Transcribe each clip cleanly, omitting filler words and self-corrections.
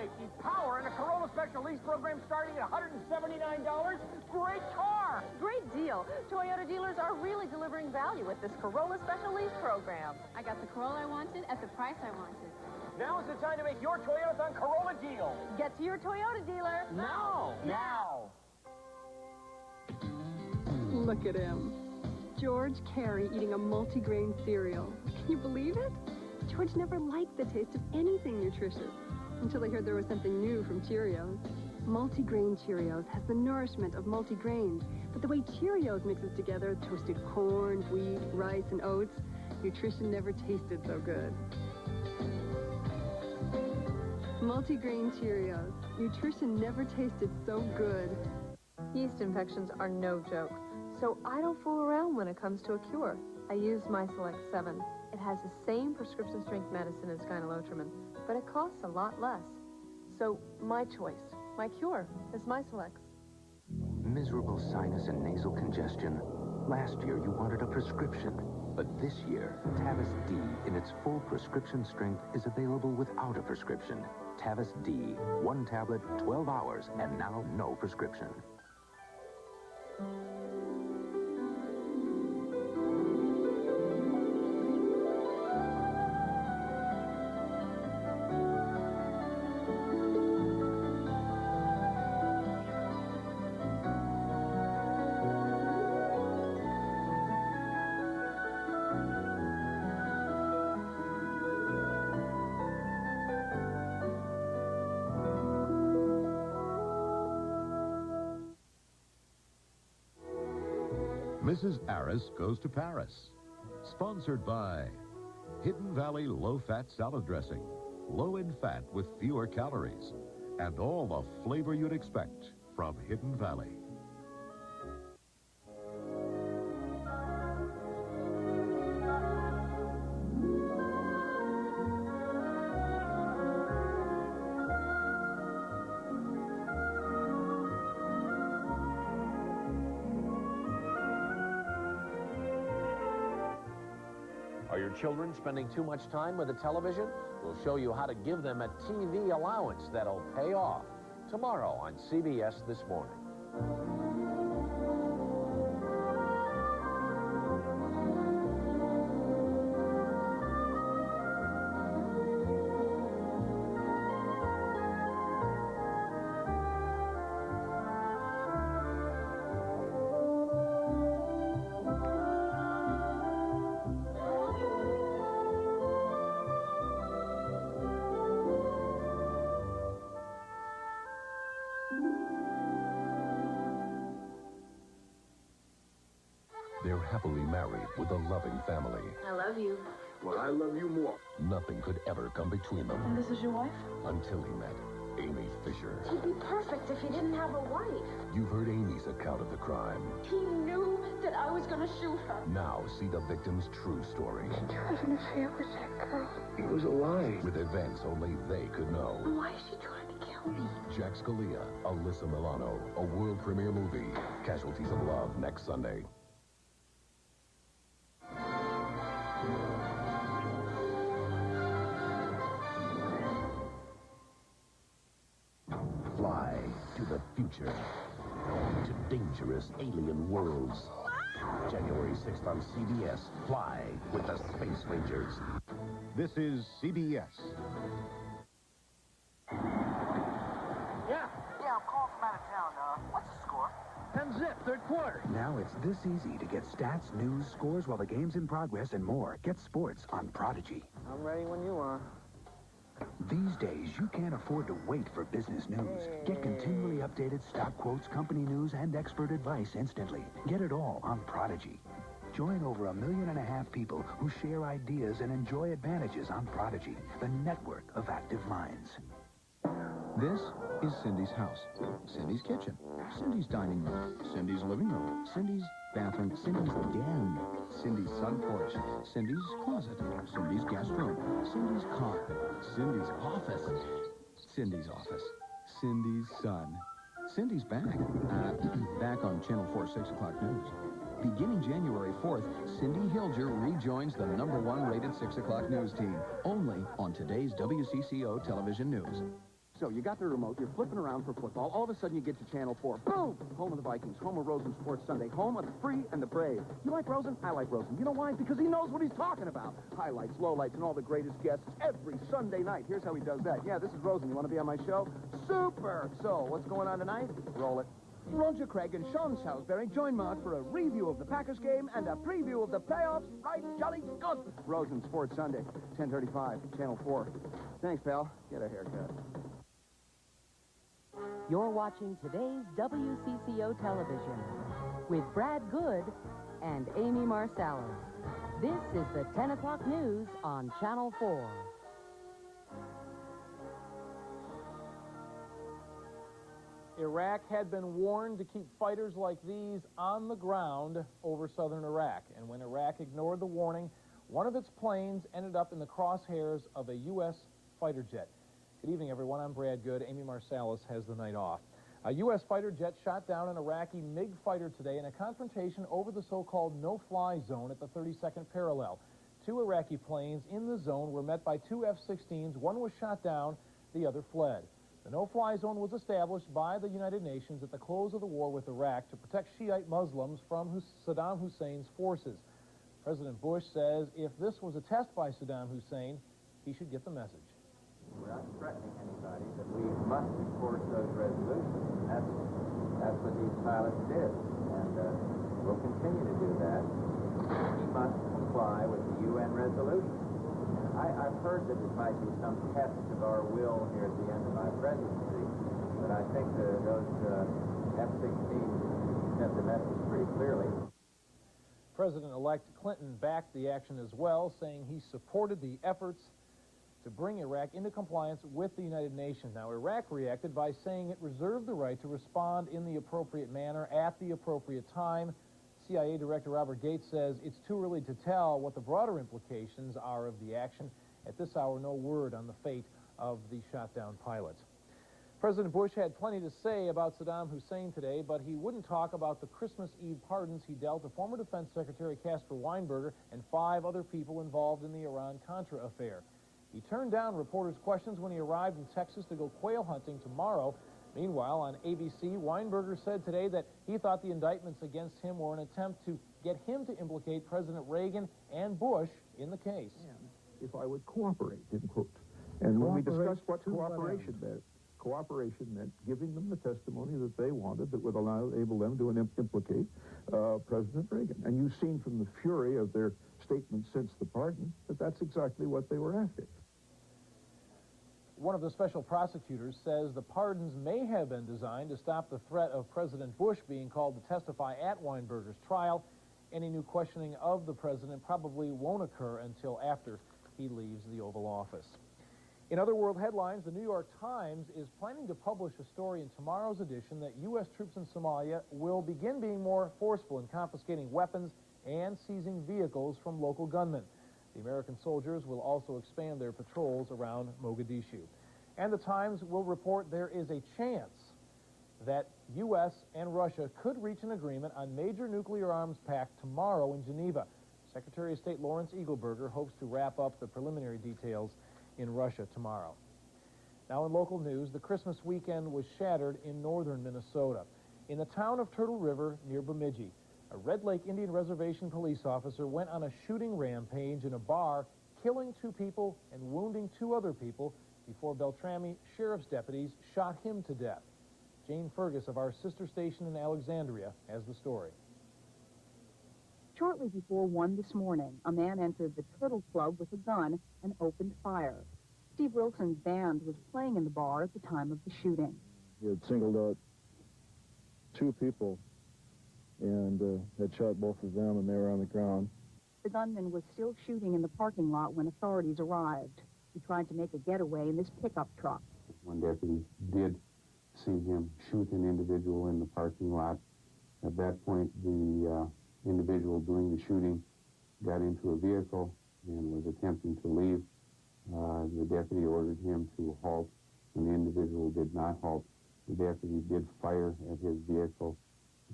safety, power, and a Corolla special lease program starting at $179. Great car! Great deal. Toyota dealers are really delivering value with this Corolla special lease program. I got the Corolla I wanted at the price I wanted. Now is the time to make your Toyotathon Corolla deal. Get to your Toyota dealer. Now! Now! Look at him. George Carey eating a multigrain cereal. Can you believe it? George never liked the taste of anything nutritious until he heard there was something new from Cheerios. Multigrain Cheerios has the nourishment of multigrains, but the way Cheerios mixes together toasted corn, wheat, rice, and oats, nutrition never tasted so good. Multigrain Cheerios. Nutrition never tasted so good. Yeast infections are no joke, so I don't fool around when it comes to a cure. I use MySelect 7. It has the same prescription strength medicine as gyne-lotrimin, but it costs a lot less. So my choice, my cure, is MySelect. Miserable sinus and nasal congestion. Last year you wanted a prescription, but this year, Tavis D in its full prescription strength is available without a prescription. Tavis D, 1 tablet, 12 hours, and now no prescription. Mrs. Aris Goes to Paris. Sponsored by Hidden Valley Low-Fat Salad Dressing. Low in fat with fewer calories. And all the flavor you'd expect from Hidden Valley. Are your children spending too much time with the television? We'll show you how to give them a TV allowance that'll pay off. Tomorrow on CBS This Morning. They're happily married with a loving family. I love you. Well, I love you more. Nothing could ever come between them And this is your wife? until he met Amy Fisher. He'd be perfect if he didn't have a wife. You've heard Amy's account of the crime. He knew that I was going to shoot her. Now see the victim's true story. You have an affair with that girl. It was a lie. With events only they could know. Why is she trying to kill me? Jack Scalia, Alyssa Milano, a world premiere movie. Casualties of Love next Sunday. Fly to the future, to dangerous alien worlds. January 6th on CBS. Fly with the Space Rangers. This is CBS. Yeah, I'm calling from out of town. What's the score? 10-zip, third quarter. Now it's this easy to get stats, news, scores while the game's in progress and more. Get sports on Prodigy. I'm ready when you are. These days, you can't afford to wait for business news. Get continually updated stock quotes, company news, and expert advice instantly. Get it all on Prodigy. Join over 1.5 million people who share ideas and enjoy advantages on Prodigy, the network of active minds. This is Cindy's house, Cindy's kitchen, Cindy's dining room, Cindy's living room, Cindy's bathroom, Cindy's den, Cindy's sun porch, Cindy's closet, Cindy's guest room, Cindy's car, Cindy's office, Cindy's office, Cindy's son, Cindy's back, back on Channel 4 6 o'clock news. Beginning January 4th, Cindy Hilger rejoins the #1 rated 6 o'clock news team, only on today's WCCO television news. So you got the remote, you're flipping around for football, all of a sudden you get to Channel 4. Boom! Home of the Vikings, home of Rosen Sports Sunday, home of the free and the brave. You like Rosen? I like Rosen. You know why? Because he knows what he's talking about. Highlights, lowlights, and all the greatest guests every Sunday night. Here's how he does that. Yeah, this is Rosen. You want to be on my show? Super! So, what's going on tonight? Roll it. Roger Craig and Sean Salisbury join Mark for a review of the Packers game and a preview of the playoffs. Right, jolly good. Rosen Sports Sunday, 10:35, Channel 4. Thanks, pal. Get a haircut. You're watching today's WCCO television with Brad Good and Amy Marsalis. This is the 10 o'clock news on Channel 4. Iraq had been warned to keep fighters like these on the ground over southern Iraq. And when Iraq ignored the warning, one of its planes ended up in the crosshairs of a U.S. fighter jet. Good evening, everyone. I'm Brad Good. Amy Marsalis has the night off. A U.S. fighter jet shot down an Iraqi MiG fighter today in a confrontation over the so-called no-fly zone at the 32nd parallel. Two Iraqi planes in the zone were met by two F-16s. One was shot down, the other fled. The no-fly zone was established by the United Nations at the close of the war with Iraq to protect Shiite Muslims from Saddam Hussein's forces. President Bush says if this was a test by Saddam Hussein, he should get the message. We're not threatening anybody, but we must enforce those resolutions. That's what these pilots did, and we'll continue to do that. We must comply with the UN resolution. I've heard that it might be some test of our will here at the end of my presidency, but I think those F-16s sent the message pretty clearly. President-elect Clinton backed the action as well, saying he supported the efforts to bring Iraq into compliance with the United Nations. Now, Iraq reacted by saying it reserved the right to respond in the appropriate manner at the appropriate time. CIA Director Robert Gates says it's too early to tell what the broader implications are of the action. At this hour, no word on the fate of the shot-down pilots. President Bush had plenty to say about Saddam Hussein today, but he wouldn't talk about the Christmas Eve pardons he dealt to former Defense Secretary Caspar Weinberger and 5 other people involved in the Iran-Contra affair. He turned down reporters' questions when he arrived in Texas to go quail hunting tomorrow. Meanwhile, on ABC, Weinberger said today that he thought the indictments against him were an attempt to get him to implicate President Reagan and Bush in the case. If I would cooperate, in quote. And when we discussed what cooperation meant, cooperation meant giving them the testimony that they wanted that would enable them to implicate President Reagan. And you've seen from the fury of their statements since the pardon that that's exactly what they were after. One of the special prosecutors says the pardons may have been designed to stop the threat of President Bush being called to testify at Weinberger's trial. Any new questioning of the president probably won't occur until after he leaves the Oval Office. In other world headlines, the New York Times is planning to publish a story in tomorrow's edition that U.S. troops in Somalia will begin being more forceful in confiscating weapons and seizing vehicles from local gunmen. The American soldiers will also expand their patrols around Mogadishu. And the Times will report there is a chance that U.S. and Russia could reach an agreement on major nuclear arms pact tomorrow in Geneva. Secretary of State Lawrence Eagleburger hopes to wrap up the preliminary details in Russia tomorrow. Now in local news, the Christmas weekend was shattered in northern Minnesota. In the town of Turtle River near Bemidji, a Red Lake Indian Reservation police officer went on a shooting rampage in a bar, killing 2 people and wounding 2 other people before Beltrami sheriff's deputies shot him to death. Jane Fergus of our sister station in Alexandria has the story. Shortly before 1 this morning, a man entered the Turtle Club with a gun and opened fire. Steve Wilson's band was playing in the bar at the time of the shooting. He had singled out 2 people and had shot both of them, and they were on the ground. The gunman was still shooting in the parking lot when authorities arrived. He tried to make a getaway in this pickup truck. One deputy did see him shoot an individual in the parking lot. At that point, the individual doing the shooting got into a vehicle and was attempting to leave. The deputy ordered him to halt, and the individual did not halt. The deputy did fire at his vehicle,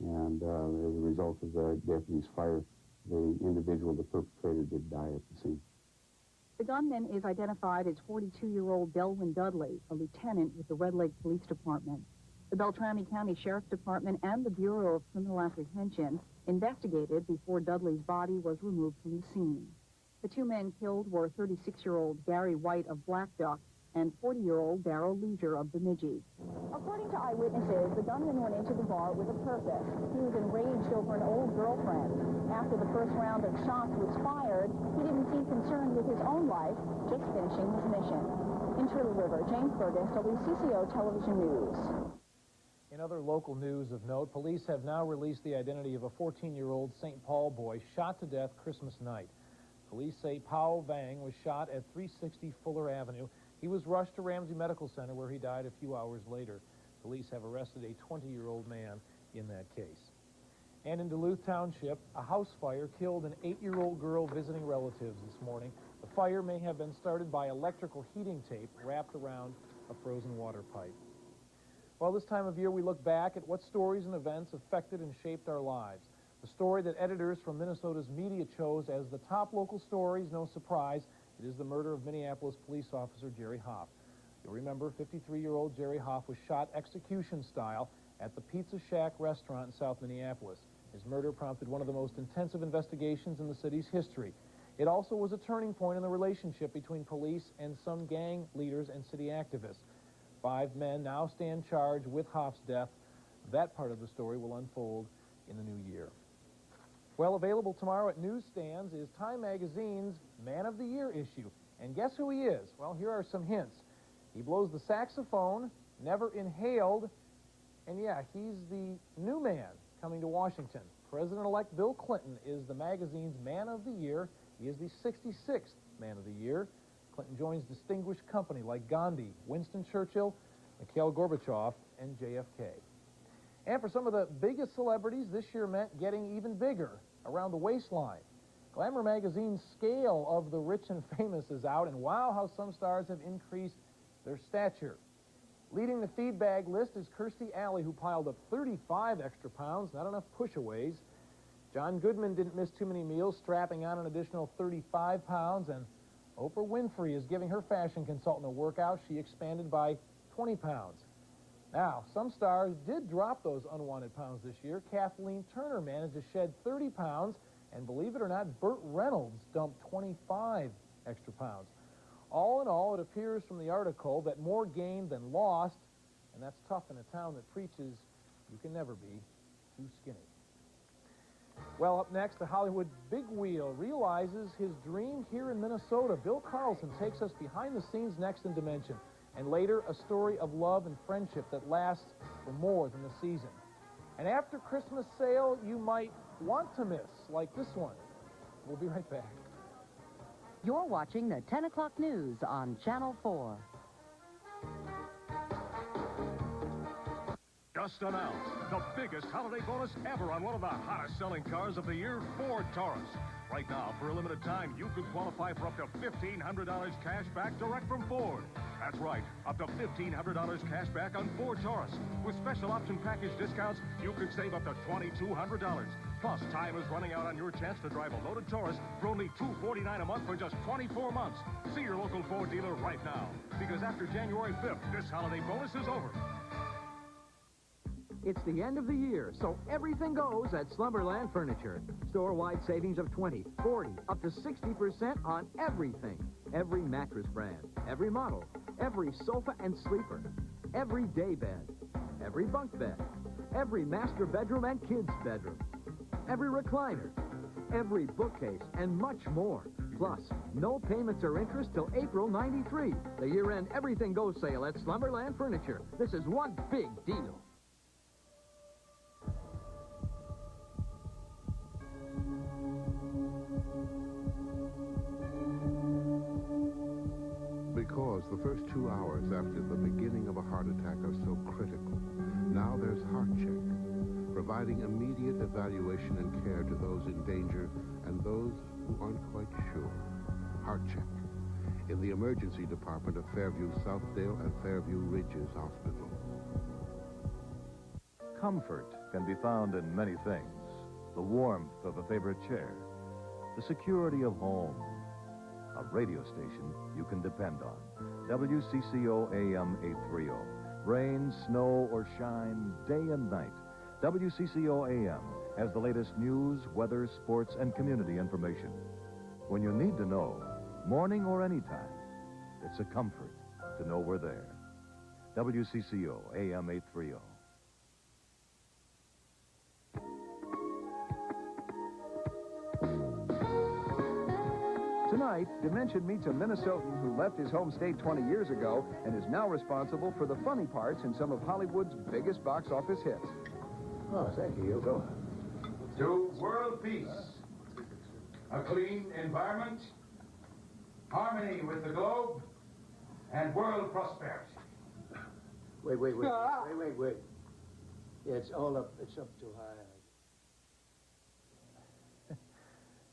and as a result of the deputy's fire, the individual, the perpetrator, did die at the scene. The gunman is identified as 42-year-old Delwyn Dudley, a lieutenant with the Red Lake Police Department. The Beltrami County Sheriff's Department and the Bureau of Criminal Apprehension investigated before Dudley's body was removed from the scene. The two men killed were 36-year-old Gary White of Black Duck and 40-year-old Darrell Leisure of Bemidji. According to eyewitnesses, the gunman went into the bar with a purpose. He was enraged over an old girlfriend. After the first round of shots was fired, he didn't seem concerned with his own life, just finishing his mission. In Turtle River, James Burgess, WCCO Television News. In other local news of note, police have now released the identity of a 14-year-old St. Paul boy shot to death Christmas night. Police say Pao Vang was shot at 360 Fuller Avenue. He was rushed to Ramsey Medical Center, where he died a few hours later. Police have arrested a 20-year-old man in that case. And in Duluth Township, a house fire killed an 8-year-old girl visiting relatives this morning. The fire may have been started by electrical heating tape wrapped around a frozen water pipe. Well, this time of year, we look back at what stories and events affected and shaped our lives. The story that editors from Minnesota's media chose as the top local stories, no surprise, it is the murder of Minneapolis police officer Jerry Hoff. You'll remember 53-year-old Jerry Hoff was shot execution style at the Pizza Shack restaurant in South Minneapolis. His murder prompted one of the most intensive investigations in the city's history. It also was a turning point in the relationship between police and some gang leaders and city activists. 5 men now stand charged with Hoff's death. That part of the story will unfold in the new year. Well, available tomorrow at newsstands is Time Magazine's Man of the Year issue. And guess who he is? Well, here are some hints. He blows the saxophone, never inhaled, and yeah, he's the new man coming to Washington. President-elect Bill Clinton is the magazine's Man of the Year. He is the 66th Man of the Year. Clinton joins distinguished company like Gandhi, Winston Churchill, Mikhail Gorbachev, and JFK. And for some of the biggest celebrities, this year meant getting even bigger, around the waistline. Glamour magazine's scale of the rich and famous is out, and wow, how some stars have increased their stature. Leading the feed bag list is Kirstie Alley, who piled up 35 extra pounds, not enough push-aways. John Goodman didn't miss too many meals, strapping on an additional 35 pounds, and Oprah Winfrey is giving her fashion consultant a workout. She expanded by 20 pounds. Now, some stars did drop those unwanted pounds this year. Kathleen Turner managed to shed 30 pounds, and believe it or not, Burt Reynolds dumped 25 extra pounds. All in all, it appears from the article that more gained than lost, and that's tough in a town that preaches you can never be too skinny. Well, up next, the Hollywood big wheel realizes his dream here in Minnesota. Bill Carlson takes us behind the scenes next in Dimension. And later, a story of love and friendship that lasts for more than the season. And after Christmas sale you might want to miss, like this one. We'll be right back. You're watching the 10 o'clock news on Channel 4. Just announced the biggest holiday bonus ever on one of the hottest selling cars of the year, Ford Taurus. Right now, for a limited time, you could qualify for up to $1,500 cash back direct from Ford. That's right, up to $1,500 cash back on Ford Taurus. With special option package discounts, you could save up to $2,200. Plus, time is running out on your chance to drive a loaded Taurus for only $249 a month for just 24 months. See your local Ford dealer right now, because after January 5th, this holiday bonus is over. It's the end of the year, so everything goes at Slumberland Furniture. Store-wide savings of 20, 40, up to 60% on everything. Every mattress brand, every model, every sofa and sleeper, every day bed, every bunk bed, every master bedroom and kids' bedroom, every recliner, every bookcase, and much more. Plus, no payments or interest till April '93. The year-end everything goes sale at Slumberland Furniture. This is one big deal. Because the first 2 hours after the beginning of a heart attack are so critical, now there's Heart Check, providing immediate evaluation and care to those in danger and those who aren't quite sure. Heart Check in the emergency department of Fairview Southdale and Fairview Ridges Hospital. Comfort can be found in many things. The warmth of a favorite chair, the security of home, a radio station you can depend on. WCCO AM 830. Rain, snow, or shine, day and night, WCCO AM has the latest news, weather, sports, and community information. When you need to know, morning or anytime, it's a comfort to know we're there. WCCO AM 830. Tonight, Dimension meets a Minnesotan who left his home state 20 years ago and is now responsible for the funny parts in some of Hollywood's biggest box office hits. Oh, thank you. Go. To world peace, a clean environment, harmony with the globe, and world prosperity. Wait. Yeah, it's up too high.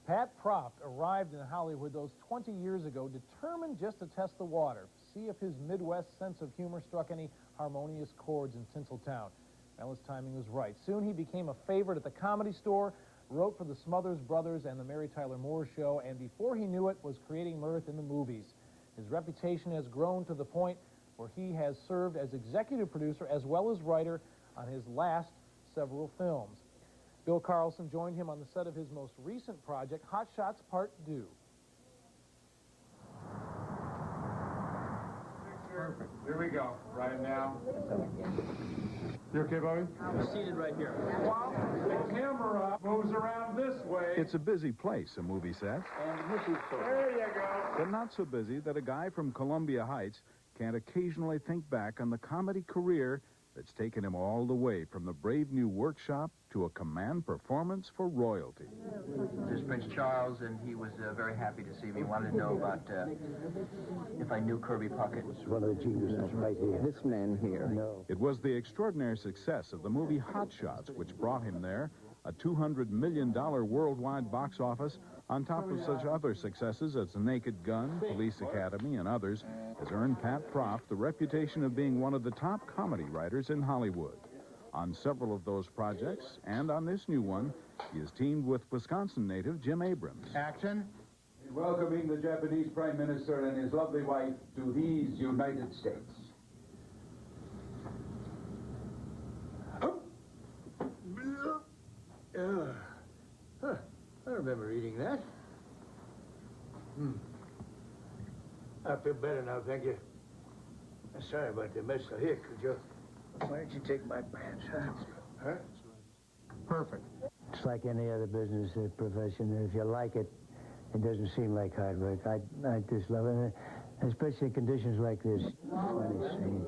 Pat Proft arrived in Hollywood those 20 years ago, determined just to test the water, see if his Midwest sense of humor struck any harmonious chords in Tinseltown. Well, his timing was right. Soon he became a favorite at the Comedy Store, wrote for the Smothers Brothers and the Mary Tyler Moore Show, and before he knew it, was creating mirth in the movies. His reputation has grown to the point where he has served as executive producer as well as writer on his last several films. Bill Carlson joined him on the set of his most recent project, Hot Shots Part 2. Perfect. Here we go. Right now. You okay, Bobby? I'm seated right here. The camera moves around this way. It's a busy place, a movie set, There you go. but not so busy that a guy from Columbia Heights can't occasionally think back on the comedy career that's taken him all the way from the Brave New Workshop to a command performance for royalty. This is Prince Charles, and he was very happy to see me. Wanted to know about if I knew Kirby Puckett. One of the geniuses right here. This man here. No. It was the extraordinary success of the movie Hot Shots which brought him there, a $200 million worldwide box office, on top of such other successes as The Naked Gun, Police Academy, and others, has earned Pat Proft the reputation of being one of the top comedy writers in Hollywood. On several of those projects, and on this new one, he has teamed with Wisconsin native Jim Abrams. Action. Welcoming the Japanese Prime Minister and his lovely wife to these United States. I remember eating that. I feel better now, thank you. I'm sorry about the mess I hit, could you? Why don't you take my pants, huh? Perfect. It's like any other business profession. If you like it, it doesn't seem like hard work. I just love it, especially in conditions like this. Funny scene.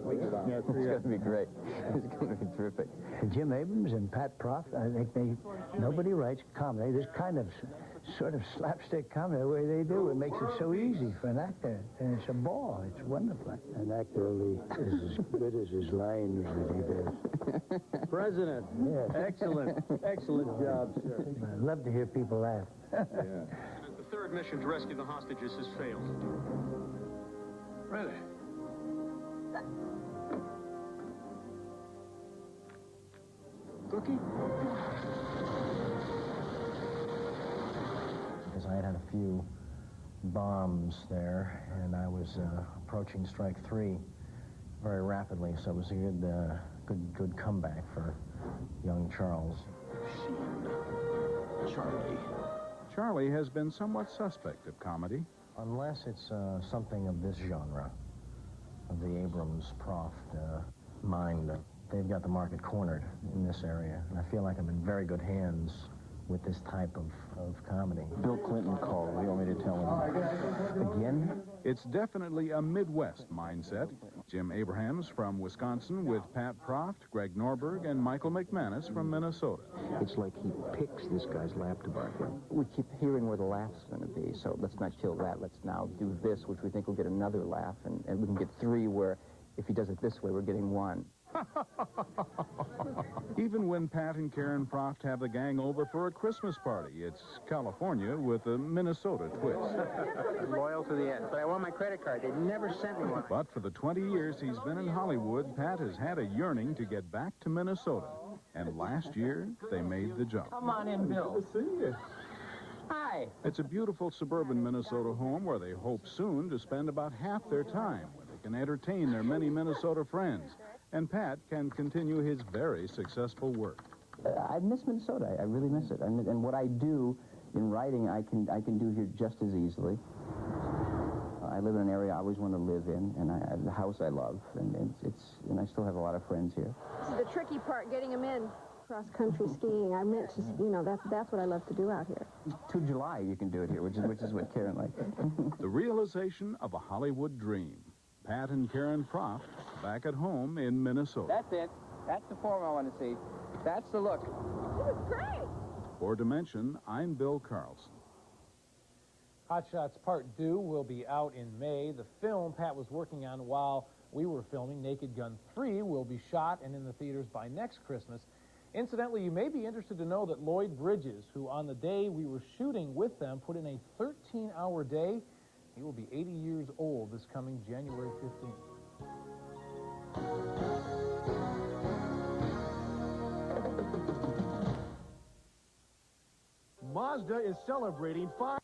Yeah, it's going to be great. It's going to be terrific. Jim Abrams and Pat Proft, I think nobody writes comedy, this kind of sort of slapstick comedy the way they do. It makes it so easy for an actor, and it's a ball. It's wonderful. An actor only is as good as his lines that he does. President. Yes. Excellent job, sir. I love to hear people laugh. The third mission to rescue the hostages has failed. Really? Cookie? Because I had a few bombs there, and I was approaching strike 3 very rapidly, so it was a good comeback for young Charles. Charlie has been somewhat suspect of comedy. Unless it's something of this genre, of the Abrams-Proft mind. They've got the market cornered in this area, and I feel like I'm in very good hands with this type of comedy. Bill Clinton called. What do you want me to tell him? Again? It's definitely a Midwest mindset. Jim Abrahams from Wisconsin with Pat Proft, Greg Norberg, and Michael McManus from Minnesota. It's like he picks this guy's lap to bark in. We keep hearing where the laugh's going to be, so let's not kill that. Let's now do this, which we think will get another laugh, and we can get 3 where if he does it this way, we're getting 1. Even when Pat and Karen Proft have the gang over for a Christmas party, it's California with a Minnesota twist. Loyal to the end. But I want my credit card. They never sent me one. But for the 20 years he's been in Hollywood, Pat has had a yearning to get back to Minnesota. And last year, they made the jump. Come on in, Bill. Good to see you. Hi. Hi. It's a beautiful suburban Minnesota home where they hope soon to spend about half their time where they can entertain their many Minnesota friends. And Pat can continue his very successful work. I miss Minnesota. I really miss it. And what I do in writing, I can do here just as easily. I live in an area I always want to live in, and I have a house I love, and I still have a lot of friends here. This is the tricky part, getting them in. Cross-country skiing. I meant to, that's what I love to do out here. To July, you can do it here, which is what Karen liked. The realization of a Hollywood dream. Pat and Karen Proft back at home in Minnesota. That's it. That's the form I want to see. That's the look. It was great. For Dimension, I'm Bill Carlson. Hot Shots Part 2 will be out in May. The film Pat was working on while we were filming, Naked Gun 3, will be shot and in the theaters by next Christmas. Incidentally, you may be interested to know that Lloyd Bridges, who on the day we were shooting with them put in a 13-hour day, he will be 80 years old this coming January 15th. Mazda is celebrating 5